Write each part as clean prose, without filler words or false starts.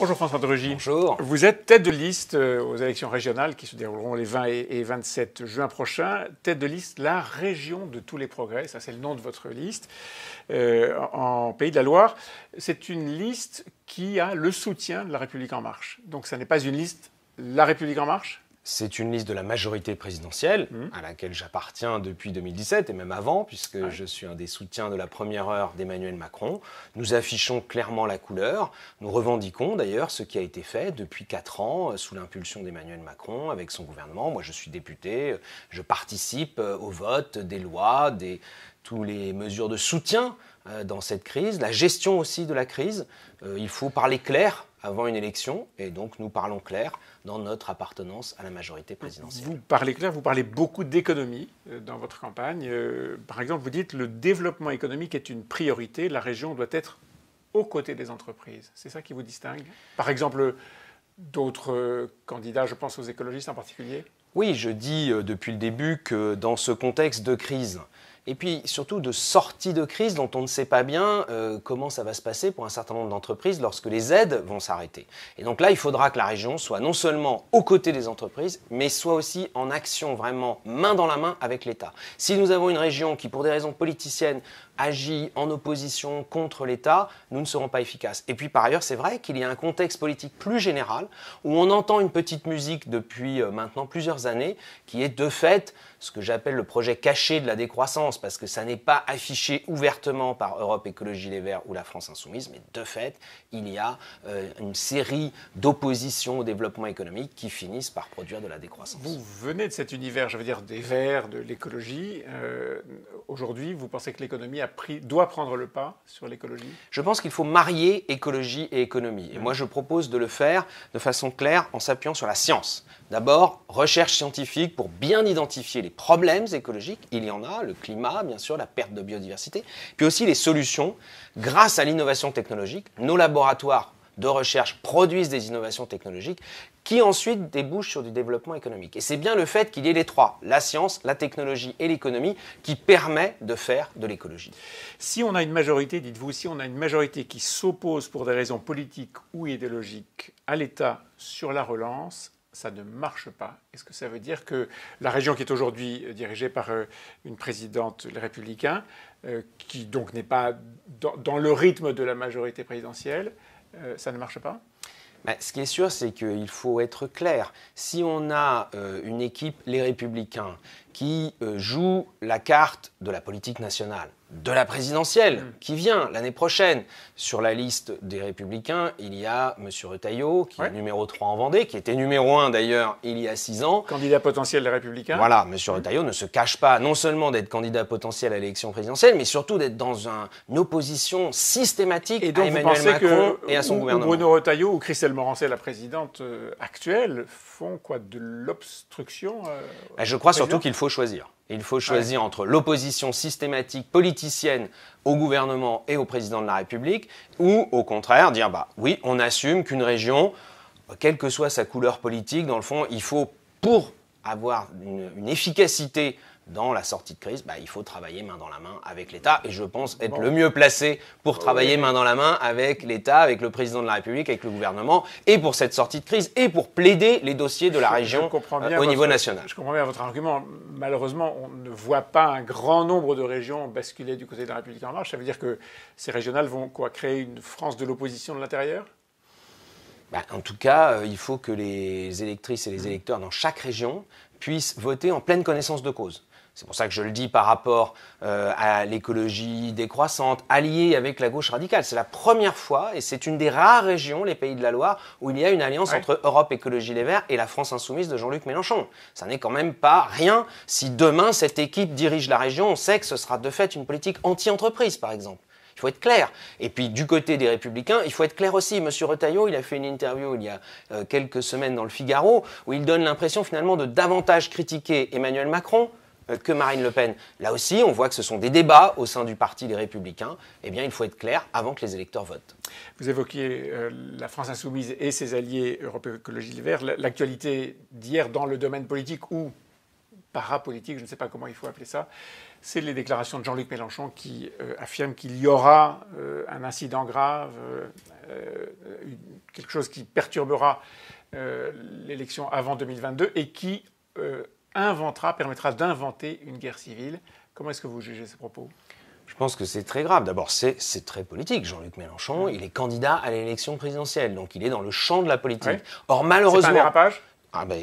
Bonjour François de Rugy. Bonjour. Vous êtes tête de liste aux élections régionales qui se dérouleront les 20 et 27 juin prochains. Tête de liste, la région de tous les progrès, ça c'est le nom de votre liste, en Pays de la Loire. C'est une liste qui a le soutien de La République En Marche. Donc ça n'est pas une liste La République En Marche ? C'est une liste de la majorité présidentielle, à laquelle j'appartiens depuis 2017 et même avant, puisque je suis un des soutiens de la première heure d'Emmanuel Macron. Nous affichons clairement la couleur. Nous revendiquons d'ailleurs ce qui a été fait depuis 4 ans sous l'impulsion d'Emmanuel Macron avec son gouvernement. Moi, je suis député, je participe au vote des lois, toutes les mesures de soutien dans cette crise, la gestion aussi de la crise. Il faut parler clair avant une élection, et donc nous parlons clair dans notre appartenance à la majorité présidentielle. Vous parlez clair, vous parlez beaucoup d'économie dans votre campagne. Par exemple, vous dites que le développement économique est une priorité, la région doit être aux côtés des entreprises. C'est ça qui vous distingue ? Par exemple, d'autres candidats, je pense aux écologistes en particulier ? Oui, je dis depuis le début que dans ce contexte de crise, et puis surtout de sortie de crise dont on ne sait pas bien comment ça va se passer pour un certain nombre d'entreprises lorsque les aides vont s'arrêter. Et donc là, il faudra que la région soit non seulement aux côtés des entreprises, mais soit aussi en action vraiment main dans la main avec l'État. Si nous avons une région qui, pour des raisons politiciennes, agit en opposition contre l'État, nous ne serons pas efficaces. Et puis par ailleurs, c'est vrai qu'il y a un contexte politique plus général où on entend une petite musique depuis maintenant plusieurs années qui est de fait ce que j'appelle le projet caché de la décroissance, parce que ça n'est pas affiché ouvertement par Europe Écologie Les Verts ou la France Insoumise, mais de fait, il y a une série d'oppositions au développement économique qui finissent par produire de la décroissance. Vous venez de cet univers, je veux dire, des Verts, de l'écologie. Aujourd'hui, vous pensez que l'économie doit prendre le pas sur l'écologie ? Je pense qu'il faut marier écologie et économie. Et moi, je propose de le faire de façon claire en s'appuyant sur la science. D'abord, recherche scientifique pour bien identifier les problèmes écologiques. Il y en a, le climat, bien sûr, la perte de biodiversité. Puis aussi les solutions. Grâce à l'innovation technologique, nos laboratoires de recherche produisent des innovations technologiques qui ensuite débouchent sur du développement économique. Et c'est bien le fait qu'il y ait les trois, la science, la technologie et l'économie, qui permet de faire de l'écologie. Si on a une majorité, dites-vous, si on a une majorité qui s'oppose pour des raisons politiques ou idéologiques à l'État sur la relance, ça ne marche pas. Est-ce que ça veut dire que la région qui est aujourd'hui dirigée par une présidente, les Républicains, qui donc n'est pas dans le rythme de la majorité présidentielle, ça ne marche pas ? Ce qui est sûr, c'est qu'il faut être clair. Si on a une équipe, les Républicains, qui joue la carte de la politique nationale, de la présidentielle, qui vient l'année prochaine. Sur la liste des Républicains, il y a M. Retailleau, qui est numéro 3 en Vendée, qui était numéro 1 d'ailleurs il y a 6 ans. Candidat potentiel des Républicains. Voilà, M. Retailleau ne se cache pas non seulement d'être candidat potentiel à l'élection présidentielle, mais surtout d'être dans une opposition systématique à Emmanuel Macron et à son gouvernement. Bruno Retailleau ou Christelle Morancet, la présidente actuelle, font quoi, de l'obstruction Je crois surtout qu'il faut choisir. Il faut choisir entre l'opposition systématique politicienne au gouvernement et au président de la République, ou au contraire dire oui, on assume qu'une région, quelle que soit sa couleur politique, dans le fond, il faut, pour avoir une efficacité dans la sortie de crise, il faut travailler main dans la main avec l'État. Et je pense être le mieux placé pour travailler main dans la main avec l'État, avec le président de la République, avec le gouvernement, et pour cette sortie de crise, et pour plaider les dossiers de la région au niveau national. Je comprends bien votre argument. Malheureusement, on ne voit pas un grand nombre de régions basculer du côté de la République En Marche. Ça veut dire que ces régionales vont créer une France de l'opposition de l'intérieur ? En tout cas, il faut que les électrices et les électeurs dans chaque région puissent voter en pleine connaissance de cause. C'est pour ça que je le dis par rapport à l'écologie décroissante, alliée avec la gauche radicale. C'est la première fois, et c'est une des rares régions, les Pays de la Loire, où il y a une alliance entre Europe Écologie Les Verts et la France Insoumise de Jean-Luc Mélenchon. Ça n'est quand même pas rien. Si demain, cette équipe dirige la région, on sait que ce sera de fait une politique anti-entreprise, par exemple. Il faut être clair. Et puis, du côté des Républicains, il faut être clair aussi. Monsieur Retailleau, il a fait une interview il y a quelques semaines dans le Figaro, où il donne l'impression finalement de davantage critiquer Emmanuel Macron que Marine Le Pen. Là aussi, on voit que ce sont des débats au sein du parti Les Républicains. Eh bien, il faut être clair avant que les électeurs votent. Vous évoquiez la France Insoumise et ses alliés Europe Écologie Les Verts. L'actualité d'hier dans le domaine politique ou parapolitique, je ne sais pas comment il faut appeler ça, c'est les déclarations de Jean-Luc Mélenchon qui affirme qu'il y aura un incident grave, quelque chose qui perturbera l'élection avant 2022 et qui permettra d'inventer une guerre civile. Comment est-ce que vous jugez ces propos ? Je pense que c'est très grave. D'abord, c'est très politique. Jean-Luc Mélenchon, il est candidat à l'élection présidentielle, donc il est dans le champ de la politique. Ouais. Or, malheureusement... C'est pas un dérapage ?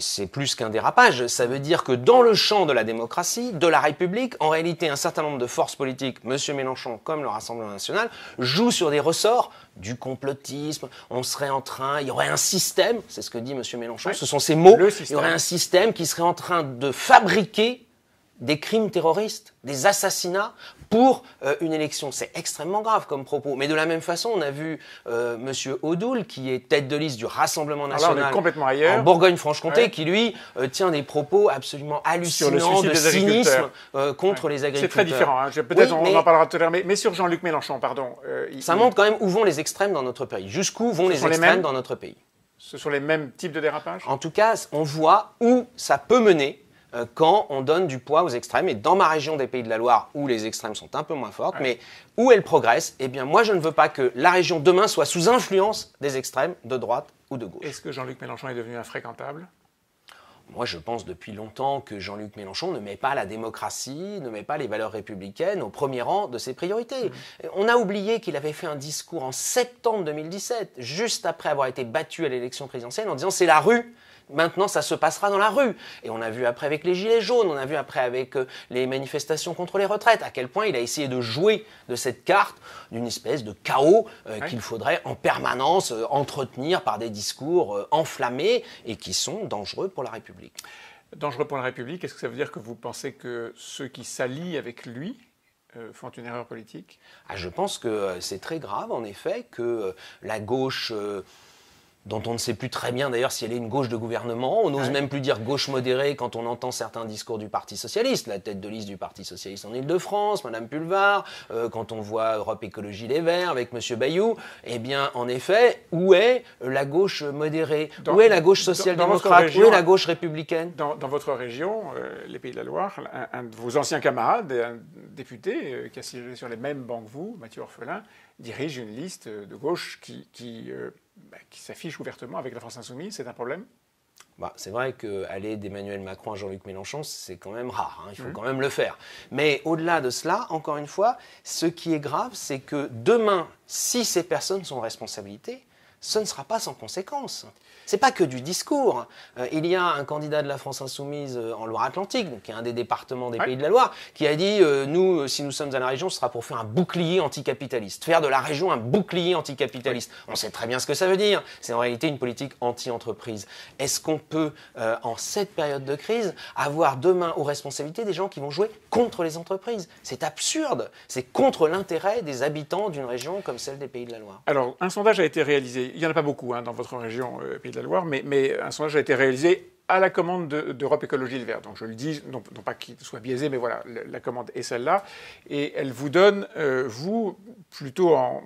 C'est plus qu'un dérapage. Ça veut dire que dans le champ de la démocratie, de la République, en réalité, un certain nombre de forces politiques, M. Mélenchon comme le Rassemblement national, jouent sur des ressorts du complotisme. Il y aurait un système, c'est ce que dit M. Mélenchon, ce sont ses mots, il y aurait un système qui serait en train de fabriquer des crimes terroristes, des assassinats pour une élection. C'est extrêmement grave comme propos. Mais de la même façon, on a vu M. Odoul, qui est tête de liste du Rassemblement national en Bourgogne-Franche-Comté, qui lui tient des propos absolument hallucinants de cynisme contre les agriculteurs. C'est très différent. Hein. Peut-être on en parlera tout à l'heure. Mais sur Jean-Luc Mélenchon, pardon. Ça montre quand même où vont les extrêmes dans notre pays. Jusqu'où vont les extrêmes dans notre pays. Ce sont les mêmes types de dérapages ? En tout cas, on voit où ça peut mener quand on donne du poids aux extrêmes. Et dans ma région des Pays de la Loire, où les extrêmes sont un peu moins fortes, mais où elles progressent, eh bien moi je ne veux pas que la région demain soit sous influence des extrêmes de droite ou de gauche. Est-ce que Jean-Luc Mélenchon est devenu infréquentable ? Moi, je pense depuis longtemps que Jean-Luc Mélenchon ne met pas la démocratie, ne met pas les valeurs républicaines au premier rang de ses priorités. On a oublié qu'il avait fait un discours en septembre 2017, juste après avoir été battu à l'élection présidentielle, en disant « c'est la rue ». Maintenant, ça se passera dans la rue. Et on a vu après avec les Gilets jaunes, on a vu après avec les manifestations contre les retraites, à quel point il a essayé de jouer de cette carte d'une espèce de chaos qu'il faudrait en permanence entretenir par des discours enflammés et qui sont dangereux pour la République. Dangereux pour la République, est-ce que ça veut dire que vous pensez que ceux qui s'allient avec lui font une erreur politique ? Je pense que c'est très grave, en effet, que la gauche... dont on ne sait plus très bien d'ailleurs si elle est une gauche de gouvernement. On n'ose même plus dire gauche modérée quand on entend certains discours du Parti Socialiste, la tête de liste du Parti Socialiste en Ile-de-France, Mme Pulvar, quand on voit Europe Écologie Les Verts avec M. Bayou. Eh bien, en effet, où est la gauche modérée ? Où est la gauche social-démocrate ? Où est la gauche républicaine ? Dans votre région, les Pays de la Loire, un de vos anciens camarades, un député qui a siégé sur les mêmes bancs que vous, Mathieu Orphelin, dirige une liste de gauche qui s'affiche ouvertement avec la France Insoumise. C'est un problème ? C'est vrai qu'aller d'Emmanuel Macron à Jean-Luc Mélenchon, c'est quand même rare. Il faut quand même le faire. Mais au-delà de cela, encore une fois, ce qui est grave, c'est que demain, si ces personnes sont en responsabilité, ce ne sera pas sans conséquence. Ce n'est pas que du discours. Il y a un candidat de la France Insoumise en Loire-Atlantique, donc qui est un des départements des Pays de la Loire, qui a dit nous, si nous sommes à la région, ce sera pour faire un bouclier anticapitaliste. Faire de la région un bouclier anticapitaliste. On sait très bien ce que ça veut dire. C'est en réalité une politique anti-entreprise. Est-ce qu'on peut, en cette période de crise, avoir demain aux responsabilités des gens qui vont jouer contre les entreprises ? C'est absurde. C'est contre l'intérêt des habitants d'une région comme celle des Pays de la Loire. Alors, un sondage a été réalisé. Il n'y en a pas beaucoup dans votre région, Pays de la Loire, mais un sondage a été réalisé à la commande d'Europe Écologie Les Verts. Donc je le dis, non pas qu'il soit biaisé, mais voilà, la commande est celle-là. Et elle vous donne, vous, plutôt en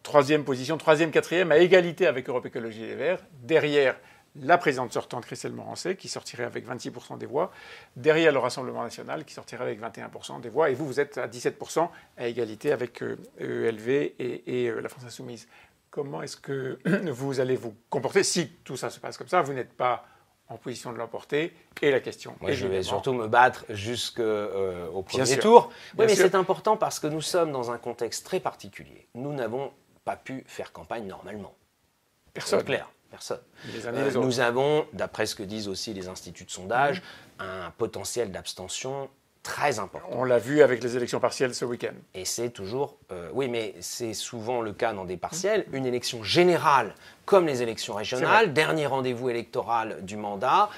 troisième position, quatrième, à égalité avec Europe Écologie Les Verts, derrière la présidente sortante, Christelle Morancé, qui sortirait avec 26% des voix, derrière le Rassemblement national, qui sortirait avec 21% des voix, et vous êtes à 17% à égalité avec ELV et la France Insoumise. Comment est-ce que vous allez vous comporter si tout ça se passe comme ça ? Vous n'êtes pas en position de l'emporter. Et la question, moi, je vais surtout me battre jusqu'au premier tour. Oui, mais c'est important parce que nous sommes dans un contexte très particulier. Nous n'avons pas pu faire campagne normalement. Personne. C'est clair. Personne. Les uns et les autres. Nous avons, d'après ce que disent aussi les instituts de sondage, un potentiel d'abstention très important. On l'a vu avec les élections partielles ce week-end. Et c'est toujours... oui, mais c'est souvent le cas dans des partielles. Une élection générale, comme les élections régionales, dernier rendez-vous électoral du mandat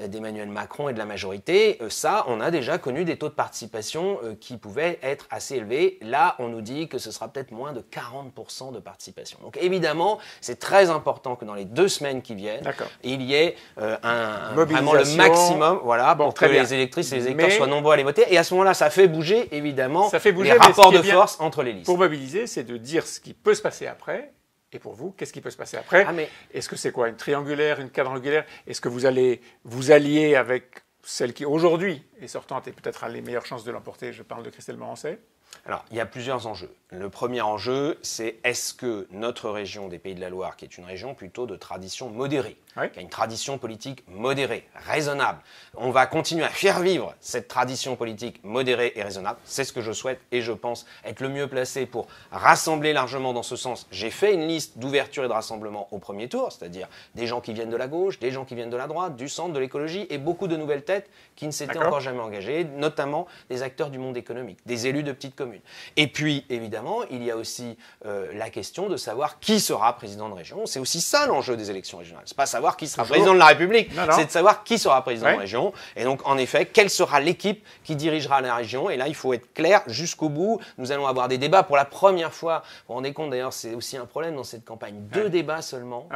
d'Emmanuel Macron et de la majorité, ça, on a déjà connu des taux de participation qui pouvaient être assez élevés. Là, on nous dit que ce sera peut-être moins de 40% de participation. Donc évidemment, c'est très important que dans les 2 semaines qui viennent, il y ait vraiment le maximum pour que les électrices et les électeurs soient nombreux à les voter. Et à ce moment-là, ça fait bouger, évidemment, les rapports de force entre les listes. Pour mobiliser, c'est de dire ce qui peut se passer après. Et pour vous, qu'est-ce qui peut se passer après ? Est-ce que c'est quoi ? Une triangulaire, une quadrangulaire ? Est-ce que vous allez vous allier avec celle qui aujourd'hui est sortante et peut-être a les meilleures chances de l'emporter, je parle de Christelle Morançais? Alors, il y a plusieurs enjeux. Le premier enjeu, c'est est-ce que notre région des Pays de la Loire, qui est une région plutôt de tradition modérée, qui a une tradition politique modérée, raisonnable, on va continuer à faire vivre cette tradition politique modérée et raisonnable. C'est ce que je souhaite et je pense être le mieux placé pour rassembler largement dans ce sens. J'ai fait une liste d'ouverture et de rassemblement au premier tour, c'est-à-dire des gens qui viennent de la gauche, des gens qui viennent de la droite, du centre, de l'écologie et beaucoup de nouvelles têtes qui ne s'étaient encore jamais engagées, notamment des acteurs du monde économique, des élus de petites communes. Et puis, évidemment, il y a aussi la question de savoir qui sera président de région. C'est aussi ça l'enjeu des élections régionales. C'est pas savoir qui sera président de la République, c'est de savoir qui sera président de région. Et donc, en effet, quelle sera l'équipe qui dirigera la région. Et là, il faut être clair jusqu'au bout. Nous allons avoir des débats pour la première fois. Vous vous rendez compte, d'ailleurs, c'est aussi un problème dans cette campagne. 2 débats seulement.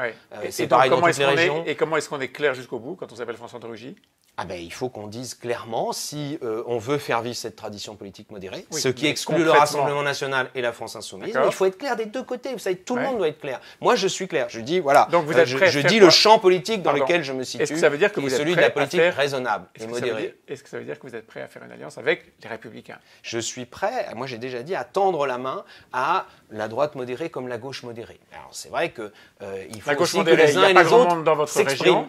C'est pareil dans toutes les régions. Et comment est-ce qu'on est clair jusqu'au bout quand on s'appelle François de Rugy? Il faut qu'on dise clairement si on veut faire vivre cette tradition politique modérée, ce qui exclut le Rassemblement national et la France Insoumise. Il faut être clair des deux côtés. Vous savez, tout le monde doit être clair. Moi, je suis clair. Je dis, voilà, donc vous êtes je dis le champ politique dans lequel je me situe, est-ce que ça veut dire que vous êtes celui de la politique raisonnable et modérée. Est-ce que ça veut dire que vous êtes prêt à faire une alliance avec les Républicains? Je suis prêt, moi j'ai déjà dit, à tendre la main à la droite modérée comme la gauche modérée. Alors c'est vrai que il faut aussi que les uns et les autres s'expriment.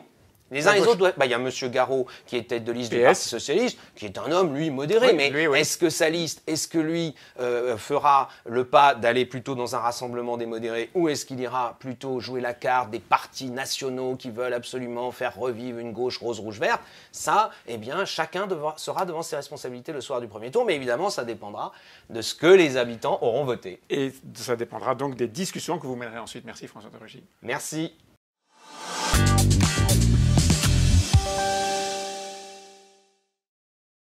Les uns et les autres, il y a M. Garot qui est tête de liste du Parti Socialiste, qui est un homme, lui, modéré. Mais est-ce que sa liste, est-ce que lui fera le pas d'aller plutôt dans un rassemblement des modérés ou est-ce qu'il ira plutôt jouer la carte des partis nationaux qui veulent absolument faire revivre une gauche rose, rouge, verte? Ça, eh bien, chacun sera devant ses responsabilités le soir du premier tour. Mais évidemment, ça dépendra de ce que les habitants auront voté. Et ça dépendra donc des discussions que vous mènerez ensuite. Merci François de Rugy. Merci.